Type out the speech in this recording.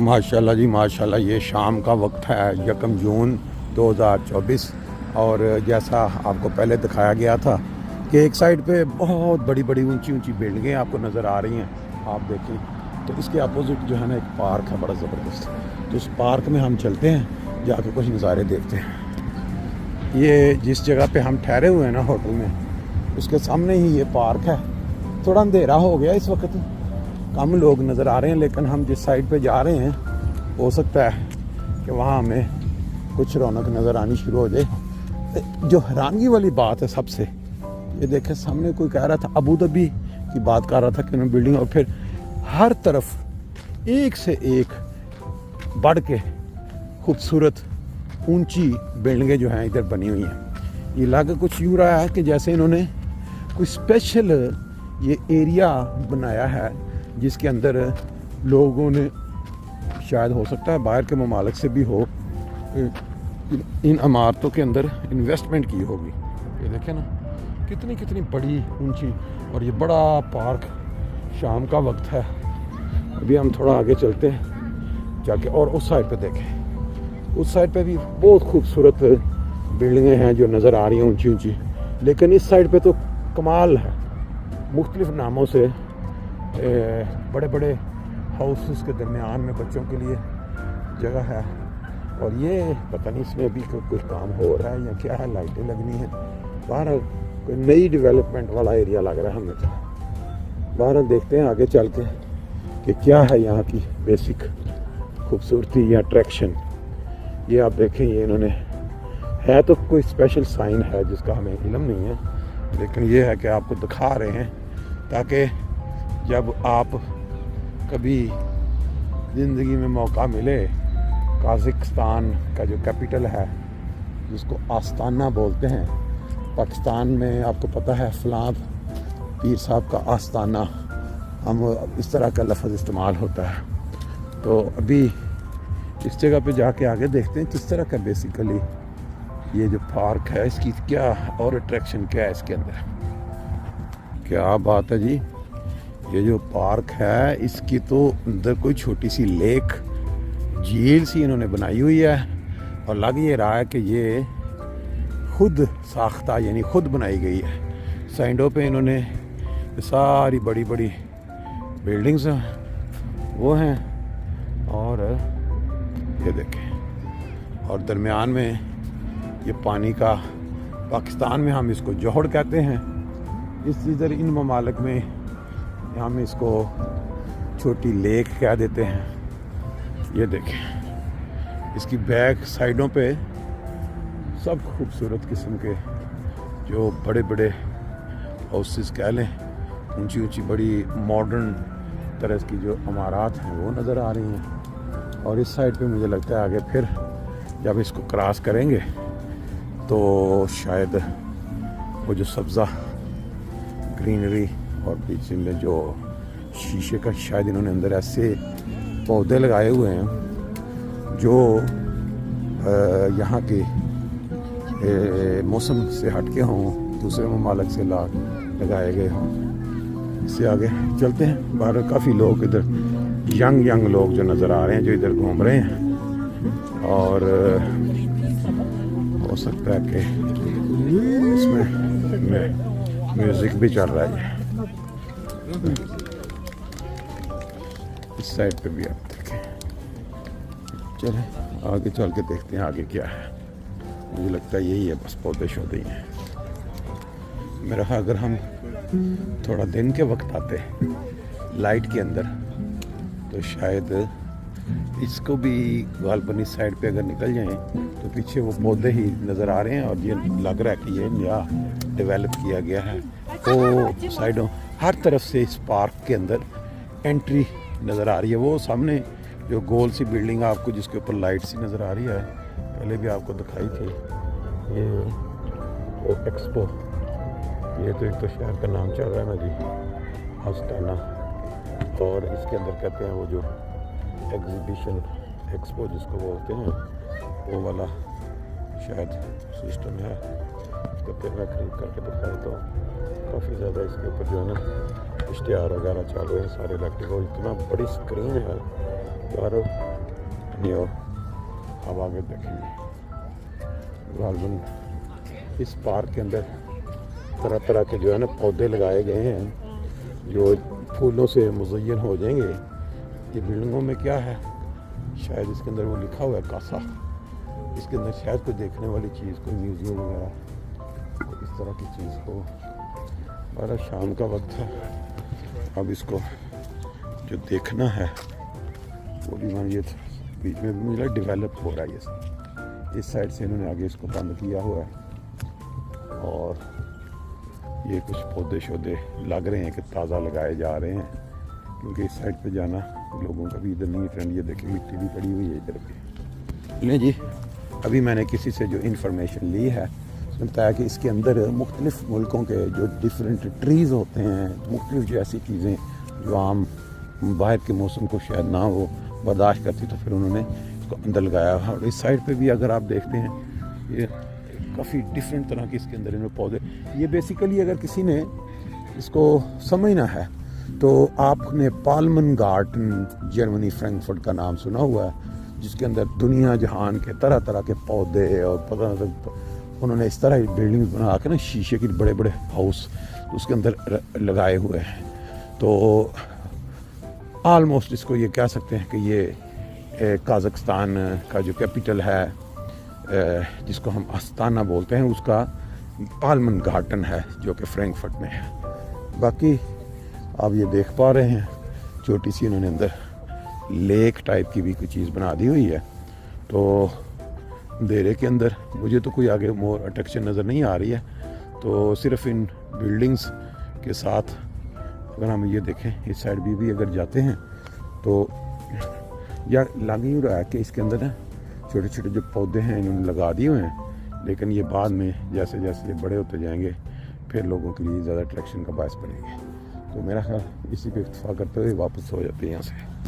माशाल्लाह जी माशाल्लाह। ये शाम का वक्त है 1 जून 2024 और जैसा आपको पहले दिखाया गया था कि एक साइड पे बहुत बड़ी बड़ी ऊंची ऊंची बिल्डिंगें आपको नज़र आ रही हैं। आप देखें तो इसके अपोजिट जो है ना एक पार्क है बड़ा ज़बरदस्त। तो उस पार्क में हम चलते हैं, जाके कुछ नज़ारे देखते हैं। ये जिस जगह पे हम ठहरे हुए हैं ना होटल में, उसके सामने ही ये पार्क है। थोड़ा अंधेरा हो गया इस वक्त, कम लोग नज़र आ रहे हैं, लेकिन हम जिस साइड पे जा रहे हैं हो सकता है कि वहाँ हमें कुछ रौनक नज़र आनी शुरू हो जाए। जो हैरानगी वाली बात है सबसे, ये देखें सामने कोई कह रहा था अबू धाबी की बात कर रहा था कि उन्होंने बिल्डिंग, और फिर हर तरफ एक से एक बढ़ के खूबसूरत ऊंची बिल्डिंगें जो हैं इधर बनी हुई हैं। ये लग कुछ यूँ रहा है कि जैसे इन्होंने कोई स्पेशल ये एरिया बनाया है जिसके अंदर लोगों ने, शायद हो सकता है बाहर के ममालिक से भी हो, इन इमारतों के अंदर इन्वेस्टमेंट की होगी। ये देखें ना कितनी कितनी बड़ी ऊंची, और ये बड़ा पार्क। शाम का वक्त है, अभी हम थोड़ा आगे चलते हैं जाके, और उस साइड पे देखें, उस साइड पे भी बहुत खूबसूरत बिल्डिंगें हैं जो नज़र आ रही हैं ऊंची ऊंची। लेकिन इस साइड पे तो कमाल है, मुख्तलिफ नामों से बड़े बड़े हाउसेस के दरमियान में बच्चों के लिए जगह है। और ये पता नहीं इसमें अभी कुछ काम हो रहा है या क्या है, लाइटें लगनी है। बाहर कोई नई डेवलपमेंट वाला एरिया लग रहा है हमें तो। बाहर देखते हैं आगे चल के कि क्या है यहाँ की बेसिक खूबसूरती या अट्रैक्शन। ये आप देखें, ये इन्होंने, है तो कोई स्पेशल साइन है जिसका हमें इल्म नहीं है, लेकिन ये है कि आपको दिखा रहे हैं ताकि जब आप कभी ज़िंदगी में मौका मिले, काज़ाकिस्तान का जो कैपिटल है जिसको आस्ताना बोलते हैं, पाकिस्तान में आपको पता है फलां पीर साहब का आस्ताना, हम इस तरह का लफ्ज़ इस्तेमाल होता है। तो अभी इस जगह पे जाके आगे देखते हैं किस तरह का बेसिकली ये जो पार्क है इसकी क्या और अट्रैक्शन क्या है इसके अंदर। क्या बात है जी। ये जो पार्क है इसकी तो अंदर कोई छोटी सी लेक, झील सी इन्होंने बनाई हुई है, और लग ये रहा है कि ये खुद साख्ता यानी खुद बनाई गई है। साइडों पे इन्होंने सारी बड़ी बड़ी बिल्डिंग्स वो हैं, और ये देखें, और दरमियान में ये पानी का, पाकिस्तान में हम इसको जोहड़ कहते हैं, इस इधर इन ममालिक में हम इसको छोटी लेक कह देते हैं। ये देखें इसकी बैक साइडों पे सब खूबसूरत किस्म के जो बड़े बड़े हाउसेस कह लें, ऊंची ऊंची बड़ी मॉडर्न तरह की जो इमारत हैं वो नज़र आ रही हैं। और इस साइड पे मुझे लगता है आगे फिर जब इसको क्रॉस करेंगे तो शायद वो जो सब्ज़ा ग्रीनरी, और पीछे में जो शीशे का शायद इन्होंने अंदर ऐसे पौधे लगाए हुए हैं जो यहाँ के मौसम से हटके हों, दूसरे ममालिक से लगाए गए हों। इससे आगे चलते हैं। बाहर काफ़ी लोग इधर यंग लोग जो नज़र आ रहे हैं जो इधर घूम रहे हैं, और हो सकता है कि इसमें म्यूज़िक भी चल रहा है। इस साइड पे भी आप देखें। चलें आगे चल के देखते हैं आगे क्या है। मुझे लगता है यही है, बस पौधे शौधे ही हैं। मेरा अगर हम थोड़ा दिन के वक्त आते लाइट के अंदर तो शायद इसको भी गालबनी साइड पे अगर निकल जाएं तो पीछे वो पौधे ही नज़र आ रहे हैं, और ये लग रहा है कि ये नया डेवलप किया गया है। तो साइडों हर तरफ से इस पार्क के अंदर एंट्री नज़र आ रही है। वो सामने जो गोल सी बिल्डिंग आपको जिसके ऊपर लाइट सी नज़र आ रही है, पहले भी आपको दिखाई थी, ये वो एक्सपो, ये तो एक तो शहर का नाम चल रहा है ना जी, आस्ताना, और इसके अंदर कहते हैं वो जो एग्जीबिशन एक्सपो जिसको बोलते हैं वो वाला शायद सिस्टम है। इसका फिर मैं खरीद करके दिखाया तो काफ़ी ज़्यादा इसके ऊपर जो है ना इश्तिहार वगैरह चालू है, सारे इलेक्ट्रिक, और इतना बड़ी स्क्रीन है और ये अब आगे देखेंगे गालबन इस पार्क के अंदर तरह तरह के जो है ना पौधे लगाए गए हैं जो फूलों से मुज़य्यन हो जाएंगे। ये बिल्डिंगों में क्या है, शायद इसके अंदर वो लिखा हुआ है कासा, इसके अंदर शायद कोई देखने वाली चीज़, कोई म्यूज़ियम वगैरह तो इस तरह की चीज़ हो। बड़ा शाम का वक्त है, अब इसको जो देखना है वो भी मान ये बीच में भी मुझे डेवलप हो रहा है। ये इस साइड से इन्होंने आगे इसको बंद किया हुआ है और ये कुछ पौधे शौधे लग रहे हैं कि ताज़ा लगाए जा रहे हैं, क्योंकि इस साइड पे जाना लोगों का भी इधर नहीं फ्रेंड। ये देखिए मिट्टी भी पड़ी हुई है इधर पे। नहीं जी, अभी मैंने किसी से जो इन्फॉर्मेशन ली है उसने बताया कि इसके अंदर मुख्तलिफ़ मुल्कों के जो डिफरेंट ट्रीज़ होते हैं, मुख्तलिफ जो ऐसी चीज़ें जो आम बाहर के मौसम को शायद ना वो बर्दाश्त करती, तो फिर उन्होंने इसको अंदर लगाया। और इस साइड पे भी अगर आप देखते हैं ये काफ़ी डिफरेंट तरह के इसके अंदर इन्होंने पौधे। ये बेसिकली अगर किसी ने इसको समझना है तो आपने पालमन गार्डन जर्मनी फ्रैंकफर्ट का नाम सुना हुआ है, जिसके अंदर दुनिया जहान के तरह तरह के पौधे और पता उन्होंने इस तरह बिल्डिंग बना के ना शीशे के बड़े बड़े हाउस उसके अंदर लगाए हुए हैं। तो आलमोस्ट इसको ये कह सकते हैं कि ये काज़ाकिस्तान का जो कैपिटल है जिसको हम अस्ताना बोलते हैं, उसका पालमन गार्डन है जो कि फ्रैंकफर्ट में है। बाकी आप ये देख पा रहे हैं छोटी सी इन्होंने अंदर लेक टाइप की भी कोई चीज़ बना दी हुई है। तो अंधेरे के अंदर मुझे तो कोई आगे मोर अट्रैक्शन नज़र नहीं आ रही है, तो सिर्फ इन बिल्डिंग्स के साथ अगर हम ये देखें इस साइड भी अगर जाते हैं तो यार लग ही रहा है कि इसके अंदर ना छोटे छोटे जो पौधे हैं इन्होंने लगा दिए हुए हैं, लेकिन ये बाद में जैसे जैसे ये बड़े होते जाएंगे फिर लोगों के लिए ज़्यादा अट्रैक्शन का बायस बनेंगे। तो मेरा ख्याल इसी पे इत्तफाक करते हुए वापस हो जाते हैं यहाँ से।